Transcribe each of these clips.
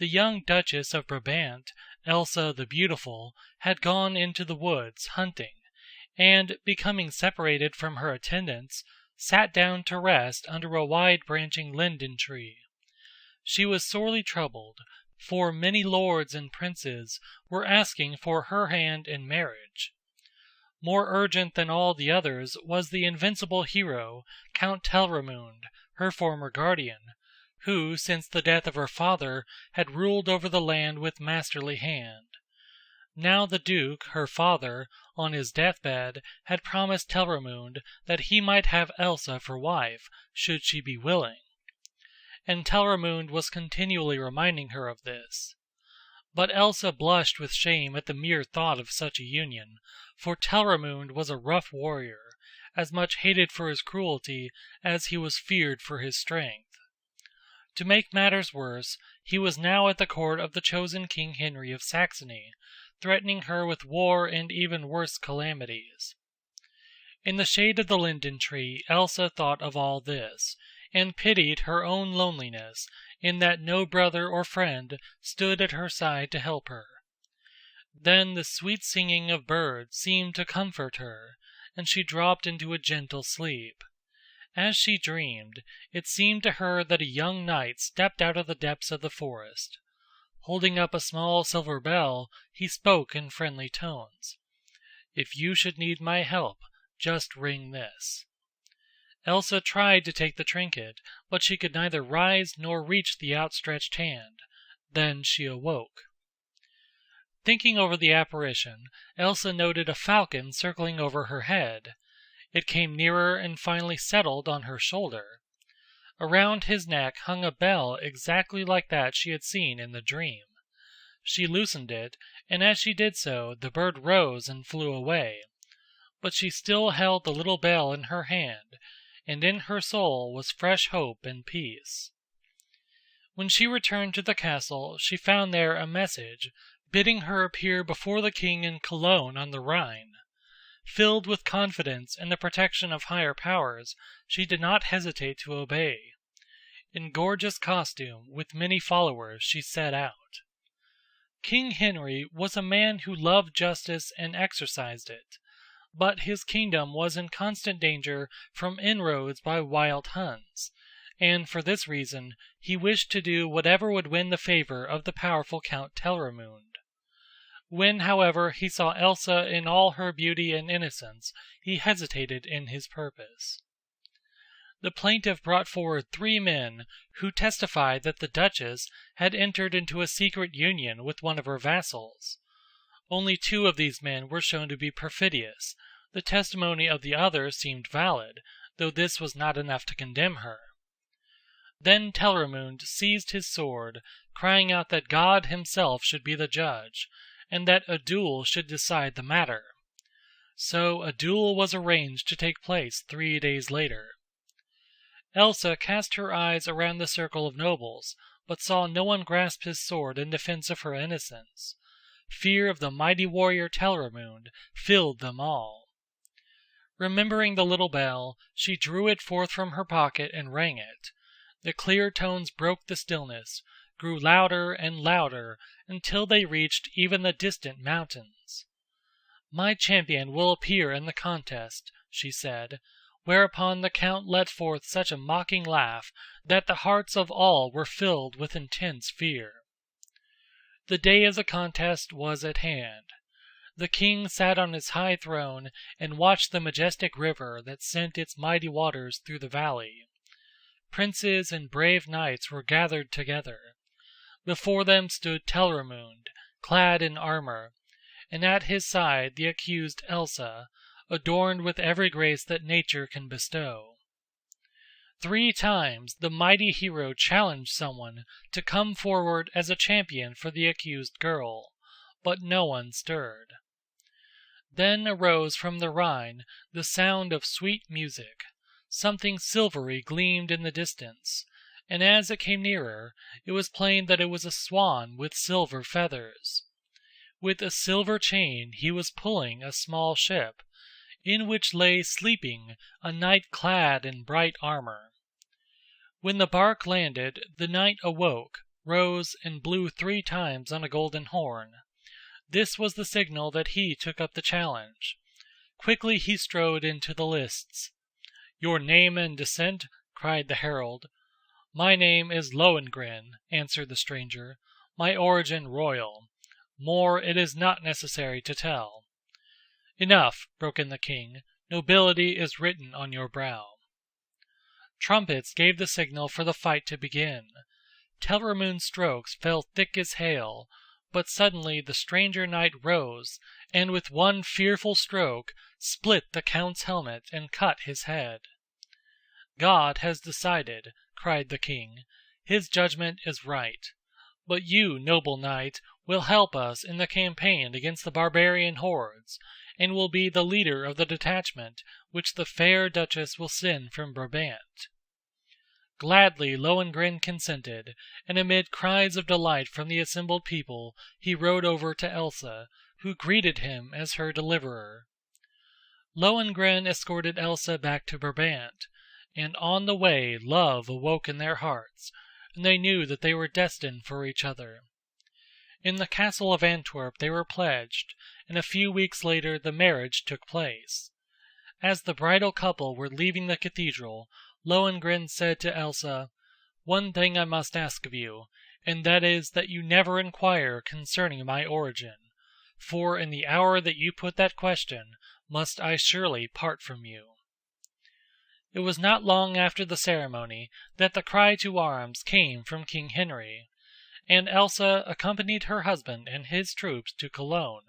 The young Duchess of Brabant, Elsa the Beautiful, had gone into the woods hunting, and, becoming separated from her attendants, sat down to rest under a wide branching linden tree. She was sorely troubled, for many lords and princes were asking for her hand in marriage. More urgent than all the others was the invincible hero, Count Telramund, her former guardian, who since the death of her father had ruled over the land with masterly hand. Now the Duke, her father, on his deathbed, had promised Telramund that he might have Elsa for wife, should she be willing. And Telramund was continually reminding her of this. But Elsa blushed with shame at the mere thought of such a union, for Telramund was a rough warrior, as much hated for his cruelty as he was feared for his strength. To make matters worse, he was now at the court of the chosen King Henry of Saxony, threatening her with war and even worse calamities. In the shade of the linden tree Elsa thought of all this, and pitied her own loneliness in that no brother or friend stood at her side to help her. Then the sweet singing of birds seemed to comfort her, and she dropped into a gentle sleep. As she dreamed, it seemed to her that a young knight stepped out of the depths of the forest. Holding up a small silver bell, he spoke in friendly tones. "If you should need my help, just ring this." Elsa tried to take the trinket, but she could neither rise nor reach the outstretched hand. Then she awoke. Thinking over the apparition, Elsa noted a falcon circling over her head. It came nearer and finally settled on her shoulder. Around his neck hung a bell exactly like that she had seen in the dream. She loosened it, and as she did so, the bird rose and flew away. But she still held the little bell in her hand, and in her soul was fresh hope and peace. When she returned to the castle, she found there a message bidding her appear before the king in Cologne on the Rhine. Filled with confidence in the protection of higher powers, she did not hesitate to obey. In gorgeous costume, with many followers, she set out. King Henry was a man who loved justice and exercised it, but his kingdom was in constant danger from inroads by wild Huns, and for this reason he wished to do whatever would win the favor of the powerful Count Telramund. When, however, he saw Elsa in all her beauty and innocence, he hesitated in his purpose. The plaintiff brought forward 3 men who testified that the Duchess had entered into a secret union with one of her vassals. Only 2 of these men were shown to be perfidious. The testimony of the others seemed valid, though this was not enough to condemn her. Then Telramund seized his sword, crying out that God himself should be the judge, and that a duel should decide the matter. So a duel was arranged to take place 3 days later. Elsa cast her eyes around the circle of nobles, but saw no one grasp his sword in defense of her innocence. Fear of the mighty warrior Telramund filled them all. Remembering the little bell, she drew it forth from her pocket and rang it. The clear tones broke the stillness, grew louder and louder until they reached even the distant mountains. "My champion will appear in the contest," she said, whereupon the count let forth such a mocking laugh that the hearts of all were filled with intense fear. The day of the contest was at hand. The king sat on his high throne and watched the majestic river that sent its mighty waters through the valley. Princes and brave knights were gathered together. Before them stood Telramund, clad in armor, and at his side the accused Elsa, adorned with every grace that nature can bestow. 3 times the mighty hero challenged someone to come forward as a champion for the accused girl, but no one stirred. Then arose from the Rhine the sound of sweet music. Something silvery gleamed in the distance, and as it came nearer, it was plain that it was a swan with silver feathers. With a silver chain he was pulling a small ship, in which lay sleeping a knight clad in bright armor. When the bark landed, the knight awoke, rose and blew 3 times on a golden horn. This was the signal that he took up the challenge. Quickly he strode into the lists. "Your name and descent?" cried the herald. "My name is Lohengrin," answered the stranger, "my origin royal. More it is not necessary to tell." "Enough," broke in the king, "nobility is written on your brow." Trumpets gave the signal for the fight to begin. Telramund's strokes fell thick as hail, but suddenly the stranger knight rose, and with one fearful stroke split the count's helmet and cut his head. "God has decided," cried the king. "His judgment is right. But you, noble knight, will help us in the campaign against the barbarian hordes, and will be the leader of the detachment which the fair Duchess will send from Brabant." Gladly Lohengrin consented, and amid cries of delight from the assembled people he rode over to Elsa, who greeted him as her deliverer. Lohengrin escorted Elsa back to Brabant, and on the way love awoke in their hearts, and they knew that they were destined for each other. In the castle of Antwerp they were pledged, and a few weeks later the marriage took place. As the bridal couple were leaving the cathedral, Lohengrin said to Elsa, "One thing I must ask of you, and that is that you never inquire concerning my origin, for in the hour that you put that question must I surely part from you." It was not long after the ceremony that the cry to arms came from King Henry, and Elsa accompanied her husband and his troops to Cologne,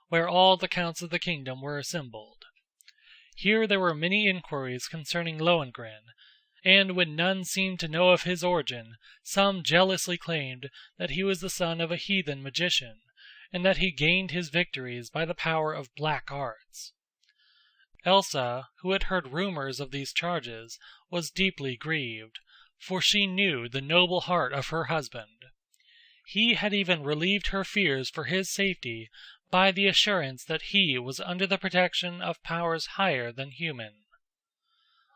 where all the counts of the kingdom were assembled. Here there were many inquiries concerning Lohengrin, and when none seemed to know of his origin, some jealously claimed that he was the son of a heathen magician, and that he gained his victories by the power of black arts. Elsa, who had heard rumors of these charges, was deeply grieved, for she knew the noble heart of her husband. He had even relieved her fears for his safety by the assurance that he was under the protection of powers higher than human.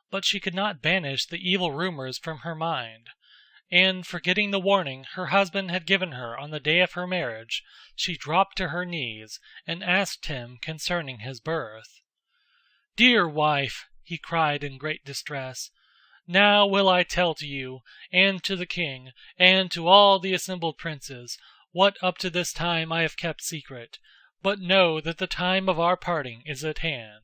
But she could not banish the evil rumors from her mind, and forgetting the warning her husband had given her on the day of her marriage, she dropped to her knees and asked him concerning his birth. "Dear wife," he cried in great distress, "now will I tell to you, and to the king, and to all the assembled princes, what up to this time I have kept secret, but know that the time of our parting is at hand."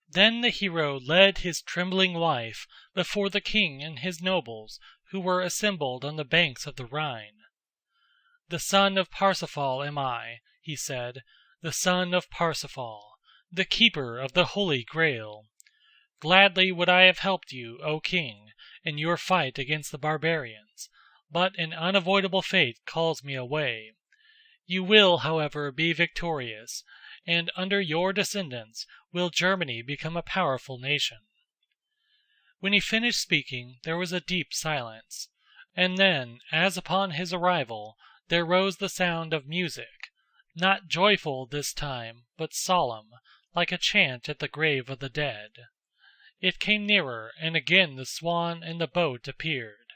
Then the hero led his trembling wife before the king and his nobles, who were assembled on the banks of the Rhine. "The son of Parsifal am I," he said, "the son of Parsifal, the keeper of the Holy Grail. Gladly would I have helped you, O king, in your fight against the barbarians, but an unavoidable fate calls me away. You will, however, be victorious, and under your descendants will Germany become a powerful nation." When he finished speaking there was a deep silence, and then, as upon his arrival, there rose the sound of music, not joyful this time, but solemn, like a chant at the grave of the dead. It came nearer, and again the swan and the boat appeared.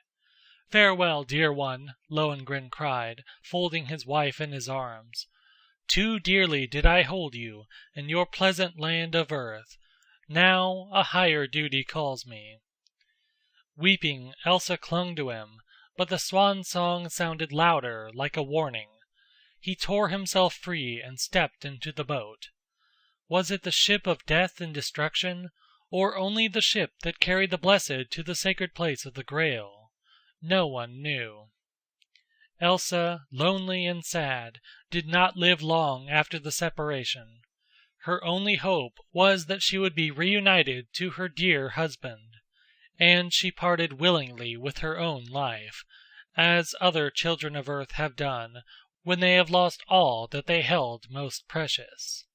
"Farewell, dear one," Lohengrin cried, folding his wife in his arms. "Too dearly did I hold you in your pleasant land of earth. Now a higher duty calls me." Weeping, Elsa clung to him, but the swan song sounded louder, like a warning. He tore himself free and stepped into the boat. Was it the ship of death and destruction, or only the ship that carried the blessed to the sacred place of the Grail? No one knew. Elsa, lonely and sad, did not live long after the separation. Her only hope was that she would be reunited to her dear husband, and she parted willingly with her own life, as other children of earth have done when they have lost all that they held most precious.